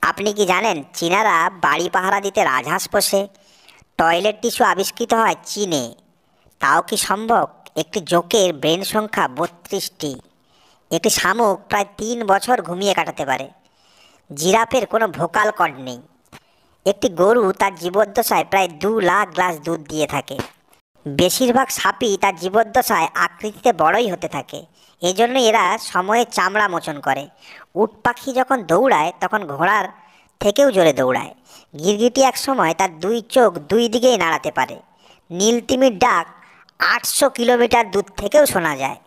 আপনি কি জানেন চীনারা বাড়ি পাহারা দিতে রাজহাঁস পোষে? টয়লেট টিস্যু আবিষ্কৃত হয় চীনে। তাও কি সম্ভব? একটি জোকের ব্রেন সংখ্যা 32টি। একটি শামুক প্রায় 3 বছর ঘুমিয়ে কাটাতে পারে। জিরাফের কোনো ভোকাল কর্ড নেই। একটি গরু তার জীবদ্দশায় প্রায় 2 লাখ গ্লাস দুধ দিয়ে থাকে। বেশিরভাগ সাপই তার জীবদ্দশায় আকৃতিতে বড়ই হতে থাকে। এজন্য এরা সময়ে চামড়া মোচন করে। উট পাখি যখন দৌড়ায় তখন ঘোড়ার থেকেও জোরে দৌড়ায়। গিরগিটি একসময় তার 2 চোখ 2 দিকেই নাড়াতে পারে। নীল তিমির ডাক 800 কিলোমিটার দূর থেকেও শোনা যায়।